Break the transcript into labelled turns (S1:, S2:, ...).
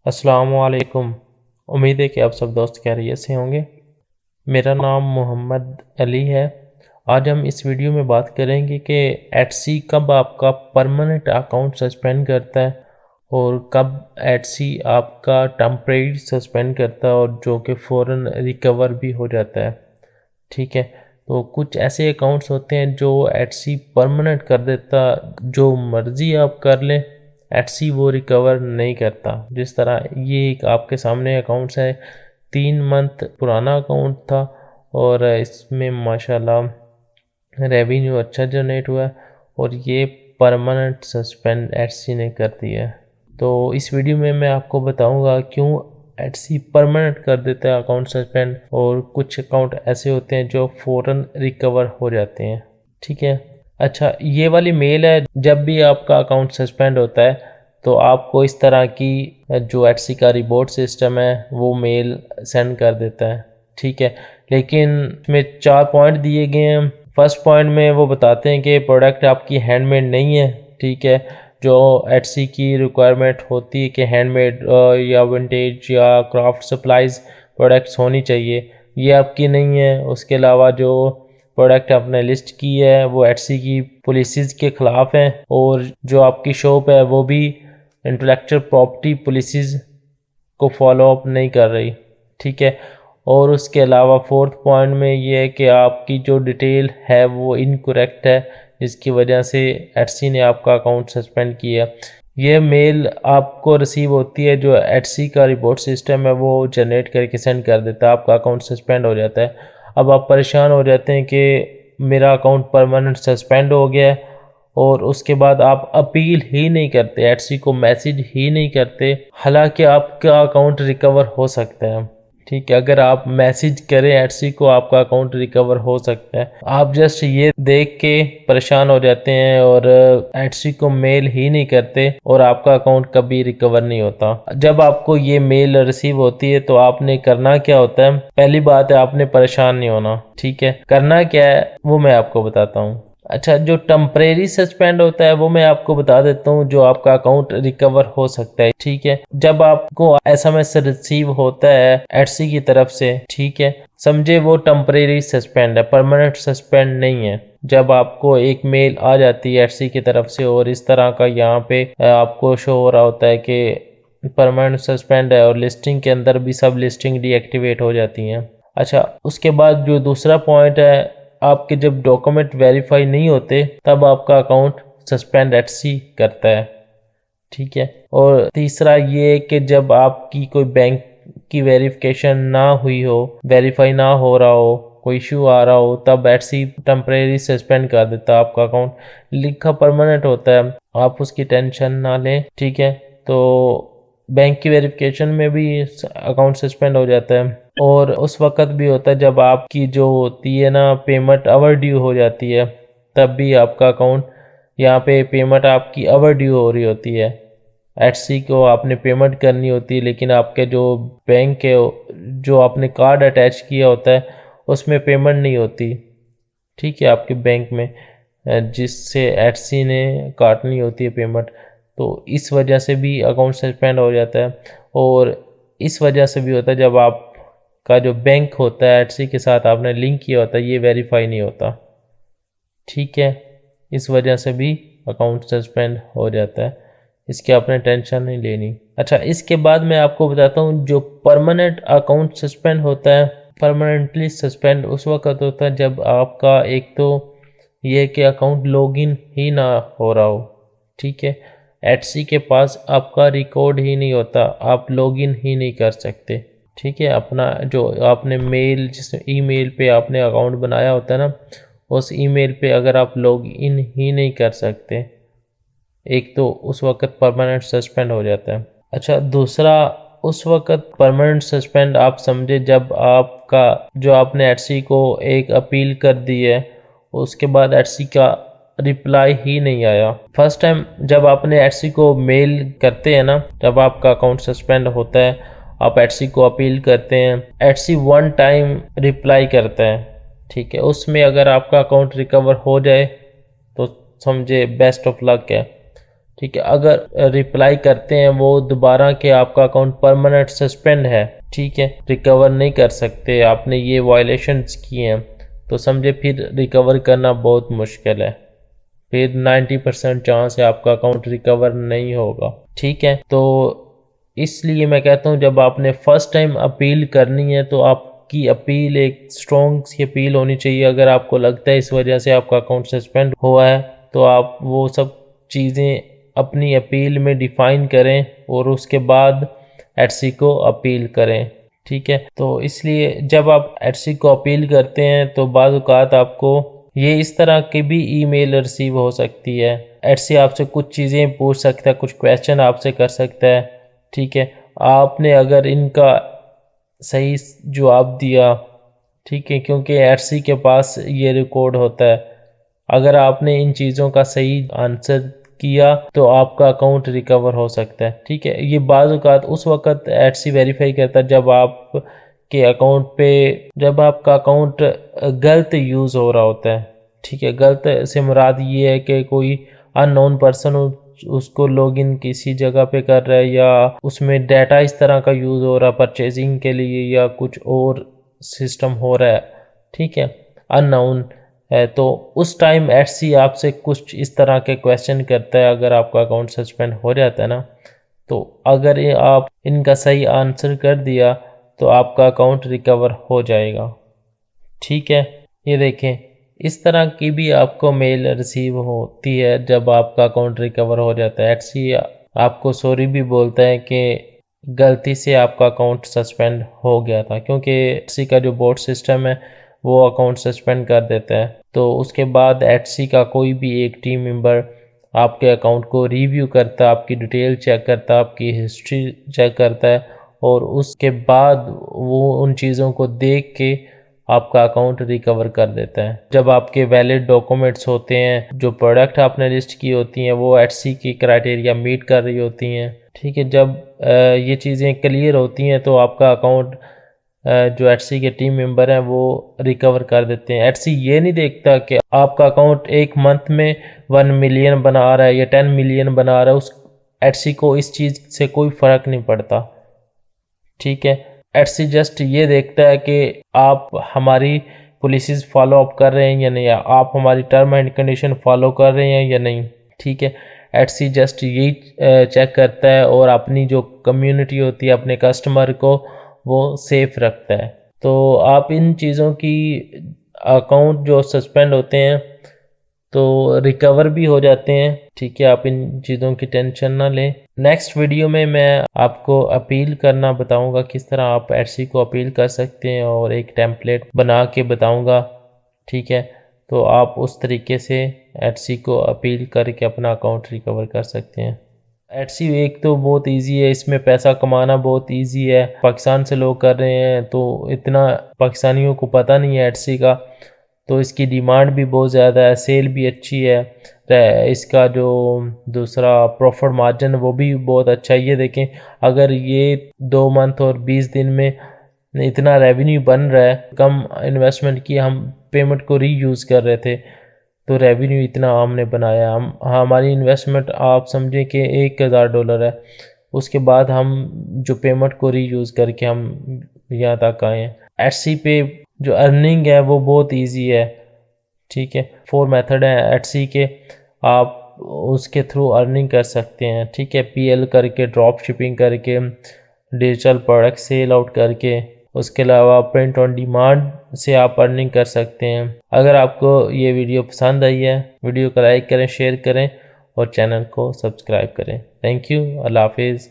S1: अस्सलाम वालेकुम। उम्मीद है कि आप सब दोस्त खैरियत से होंगे। मेरा नाम मोहम्मद अली है। आज हम इस वीडियो में बात करेंगे कि एटसी कब आपका परमानेंट अकाउंट सस्पेंड करता है और कब एटसी आपका टेम्परेरी सस्पेंड करता है और जो कि फ़ौरन रिकवर भी हो जाता है। ठीक है, तो कुछ ऐसे अकाउंट्स होते हैं जो एटसी परमानेंट कर देता, जो मर्ज़ी आप कर लें एटसी वो रिकवर नहीं करता। जिस तरह ये एक आपके सामने अकाउंट्स है, 3 मंथ पुराना अकाउंट था और इसमें माशाल्लाह रेवेन्यू अच्छा जनरेट हुआ है और ये परमानेंट सस्पेंड एटसी ने कर दिया है। तो इस वीडियो में मैं आपको बताऊंगा क्यों एटसी परमानेंट कर देता है अकाउंट सस्पेंड और कुछ अकाउंट ऐसे होते हैं जो फ़ौरन रिकवर हो जाते हैं। ठीक है, अच्छा ये वाली मेल है, जब भी आपका अकाउंट सस्पेंड होता है तो आपको इस तरह की जो एटसी का रिपोर्ट सिस्टम है वो मेल सेंड कर देता है। ठीक है, लेकिन इसमें 4 पॉइंट दिए गए हैं। फर्स्ट पॉइंट में वो बताते हैं कि प्रोडक्ट आपकी हैंडमेड नहीं है। ठीक है, जो एटसी की रिक्वायरमेंट होती है कि हैंडमेड या विंटेज या क्राफ्ट सप्लाइज प्रोडक्ट्स होनी चाहिए, ये आपकी नहीं है। उसके अलावा जो प्रोडक्ट आपने लिस्ट की है वो एटसी की पॉलिसीज़ के ख़िलाफ़ हैं और जो आपकी शॉप है वो भी इंटेलेक्चुअल प्रॉपर्टी पॉलिसीज़ को फॉलो अप नहीं कर रही। ठीक है, और उसके अलावा फोर्थ पॉइंट में ये है कि आपकी जो डिटेल है वो इनकरेक्ट है, जिसकी वजह से एटसी ने आपका अकाउंट सस्पेंड किया। ये मेल आपको रिसीव होती है, जो एटसी का रिपोर्ट सिस्टम है वो जनरेट करके सेंड कर देता है, आपका अकाउंट सस्पेंड हो जाता है। अब आप परेशान हो जाते हैं कि मेरा अकाउंट परमानेंट सस्पेंड हो गया है और उसके बाद आप अपील ही नहीं करते, एटसी को मैसेज ही नहीं करते, हालांकि आपका अकाउंट रिकवर हो सकता है। ठीक है, अगर आप मैसेज करें एटसी को आपका अकाउंट रिकवर हो सकता है। आप जस्ट ये देख के परेशान हो जाते हैं और एटसी को मेल ही नहीं करते और आपका अकाउंट कभी रिकवर नहीं होता। जब आपको ये मेल रिसीव होती है तो आपने करना क्या होता है? पहली बात है आपने परेशान नहीं होना। ठीक है, करना क्या है वो मैं आपको बताता हूँ। अच्छा, जो टेम्परेरी सस्पेंड होता है वो मैं आपको बता देता हूँ, जो आपका अकाउंट रिकवर हो सकता है। ठीक है, जब आपको एसएमएस रिसीव होता है एटसी की तरफ से, ठीक है, समझे वो टेम्परेरी सस्पेंड है, परमानेंट सस्पेंड नहीं है। जब आपको एक मेल आ जाती है एटसी की तरफ से और इस तरह का यहाँ पे आपको शो हो रहा होता है कि परमानेंट सस्पेंड है और लिस्टिंग के अंदर भी सब लिस्टिंग डीएक्टिवेट हो जाती हैं। अच्छा, उसके बाद जो दूसरा पॉइंट है, आपके जब डॉक्यूमेंट वेरीफाई नहीं होते तब आपका अकाउंट सस्पेंड एटसी करता है। ठीक है, और तीसरा ये कि जब आपकी कोई बैंक की वेरिफिकेशन ना हुई हो, वेरीफाई ना हो रहा हो, कोई इशू आ रहा हो, तब एटसी टेम्परेरी सस्पेंड कर देता है आपका अकाउंट। लिखा परमानेंट होता है, आप उसकी टेंशन ना लें। ठीक है, तो बैंक की वेरिफिकेशन में भी अकाउंट सस्पेंड हो जाता है और उस वक्त भी होता है जब आपकी जो होती है ना पेमेंट ओवर ड्यू हो जाती है, तब भी आपका अकाउंट, यहाँ पे पेमेंट आपकी ओवर ड्यू हो रही होती है, एटसी को आपने पेमेंट करनी होती है, लेकिन आपके जो बैंक है, जो आपने कार्ड अटैच किया होता है उसमें पेमेंट नहीं होती। ठीक है, आपके बैंक में जिससे एटसी ने काटनी होती है पेमेंट, तो इस वजह से भी अकाउंट सस्पेंड हो जाता है। और इस वजह से भी होता है जब आपका जो बैंक होता है एटसी के साथ आपने लिंक किया होता है ये वेरीफाई नहीं होता। ठीक है, इस वजह से भी अकाउंट सस्पेंड हो जाता है, इसकी आपने टेंशन नहीं लेनी। अच्छा, इसके बाद मैं आपको बताता हूँ जो परमानेंट अकाउंट सस्पेंड होता है, परमानेंटली सस्पेंड उस वक्त होता है जब आपका एक तो ये कि अकाउंट लॉगिन ही ना हो रहा हो। ठीक है, एटसी के पास आपका रिकॉर्ड ही नहीं होता, आप लॉगिन ही नहीं कर सकते। ठीक है, अपना जो आपने मेल, जिस ईमेल पे आपने अकाउंट बनाया होता है ना, उस ईमेल पे अगर आप लॉग इन ही नहीं कर सकते, एक तो उस वक्त परमानेंट सस्पेंड हो जाता है। अच्छा, दूसरा उस वक्त परमानेंट सस्पेंड आप समझे जब आपका जो आपने एटसी को एक अपील कर दी है उसके बाद एटसी का रिप्लाई ही नहीं आया। फर्स्ट टाइम जब आपने एटसी को मेल करते हैं ना, जब आपका अकाउंट सस्पेंड होता है, आप एटसी को अपील करते हैं, एटसी 1 टाइम रिप्लाई करता है। ठीक है, उसमें अगर आपका अकाउंट रिकवर हो जाए तो समझे बेस्ट ऑफ लक है। ठीक है। अगर रिप्लाई करते हैं वो दोबारा कि आपका अकाउंट परमानेंट सस्पेंड है, ठीक है, रिकवर नहीं कर सकते, आपने ये वायलेशंस किए हैं, तो समझे फिर रिकवर करना बहुत मुश्किल है, फिर 90% चांस है आपका अकाउंट रिकवर नहीं होगा, ठीक है। तो इसलिए मैं कहता हूँ जब आपने फर्स्ट टाइम अपील करनी है तो आपकी अपील एक स्ट्रॉन्ग सी अपील होनी चाहिए। अगर आपको लगता है इस वजह से आपका अकाउंट सस्पेंड हुआ है तो आप वो सब चीज़ें अपनी अपील में डिफ़ाइन करें और उसके बाद एटसी को अपील करें, ठीक है। तो इसलिए जब आप एटसी को अपील करते हैं तो बाज़ औक़ात आपको ये इस तरह की भी ईमेल रिसीव हो सकती है। एटसी आपसे कुछ चीज़ें पूछ सकता है, कुछ क्वेश्चन आपसे कर सकता है, ठीक है। आपने अगर इनका सही जवाब दिया, ठीक है, क्योंकि एटसी के पास ये रिकॉर्ड होता है, अगर आपने इन चीज़ों का सही आंसर किया तो आपका अकाउंट रिकवर हो सकता है, ठीक है। ये बाज़ औक़ात उस वक़्त एटसी वेरीफाई करता है जब आप के अकाउंट पे जब आपका अकाउंट गलत यूज़ हो रहा होता है, ठीक है। गलत से मुराद ये है कि कोई अननोन पर्सन उसको लॉगिन किसी जगह पे कर रहा है या उसमें डाटा इस तरह का यूज़ हो रहा है परचेजिंग के लिए या कुछ और सिस्टम हो रहा है, ठीक है, अननोन है, तो उस टाइम एटसी आपसे कुछ इस तरह के क्वेश्चन करता है। अगर आपका अकाउंट सस्पेंड हो जाता है ना, तो अगर ये आप इनका सही आंसर कर दिया तो आपका अकाउंट रिकवर हो जाएगा, ठीक है। ये देखें, इस तरह की भी आपको मेल रिसीव होती है जब आपका अकाउंट रिकवर हो जाता है। एटसी आपको सॉरी भी बोलता है कि गलती से आपका अकाउंट सस्पेंड हो गया था, क्योंकि एटसी का जो बोट सिस्टम है वो अकाउंट सस्पेंड कर देता है। तो उसके बाद एटसी का कोई भी एक टीम मेंबर आपके अकाउंट को रिव्यू करता है, आपकी डिटेल चेक करता है, आपकी हिस्ट्री चेक करता है और उसके बाद वो उन चीज़ों को देख के आपका अकाउंट रिकवर कर देता है। जब आपके वैलिड डॉक्यूमेंट्स होते हैं, जो प्रोडक्ट आपने लिस्ट की होती हैं वो एटसी की क्राइटेरिया मीट कर रही होती हैं, ठीक है, जब ये चीज़ें क्लियर होती हैं तो आपका अकाउंट जो एटसी के टीम मेंबर हैं वो रिकवर कर देते हैं। एटसी ये नहीं देखता कि आपका अकाउंट एक मंथ में 1 मिलियन बना रहा है या 10 मिलियन बना रहा है, उस एटसी को इस चीज़ से कोई फ़र्क नहीं पड़ता, ठीक है। एटसी जस्ट ये देखता है कि आप हमारी पॉलिसीज़ फॉलो अप कर रहे हैं या नहीं, आप हमारी टर्म एंड कंडीशन फॉलो कर रहे हैं या नहीं, ठीक है। एटसी जस्ट यही चेक करता है और अपनी जो कम्युनिटी होती है, अपने कस्टमर को वो सेफ रखता है। तो आप इन चीज़ों की अकाउंट जो सस्पेंड होते हैं तो रिकवर भी हो जाते हैं, ठीक है। आप इन चीज़ों की टेंशन ना लें। नेक्स्ट वीडियो में मैं आपको अपील करना बताऊंगा, किस तरह आप एटसी को अपील कर सकते हैं और एक टेम्पलेट बना के बताऊंगा, ठीक है। तो आप उस तरीके से एटसी को अपील करके अपना अकाउंट रिकवर कर सकते हैं। एटसी एक तो बहुत इजी है, इसमें पैसा कमाना बहुत इजी है, पाकिस्तान से लोग कर रहे हैं तो इतना पाकिस्तानियों को पता नहीं है एटसी का, तो इसकी डिमांड भी बहुत ज़्यादा है, सेल भी अच्छी है, इसका जो दूसरा प्रॉफिट मार्जिन वो भी बहुत अच्छा है। ये देखें, अगर ये 2 मंथ और 20 दिन में इतना रेवेन्यू बन रहा है, कम इन्वेस्टमेंट की हम पेमेंट को रीयूज़ कर रहे थे तो रेवेन्यू इतना हमने बनाया। हम हमारी इन्वेस्टमेंट आप समझें कि $1000 है, उसके बाद हम जो पेमेंट को रीयूज़ करके हम यहाँ तक आए हैं। एटसी पे जो अर्निंग है वो बहुत इजी है, ठीक है। 4 मेथड हैं एटसी के, आप उसके थ्रू अर्निंग कर सकते हैं, ठीक है। पीएल करके, ड्रॉप शिपिंग करके, डिजिटल प्रोडक्ट सेल आउट करके, उसके अलावा प्रिंट ऑन डिमांड से आप अर्निंग कर सकते हैं। अगर आपको ये वीडियो पसंद आई है, वीडियो को लाइक करें, शेयर करें और चैनल को सब्सक्राइब करें। थैंक यू, अल्लाह हाफिज़।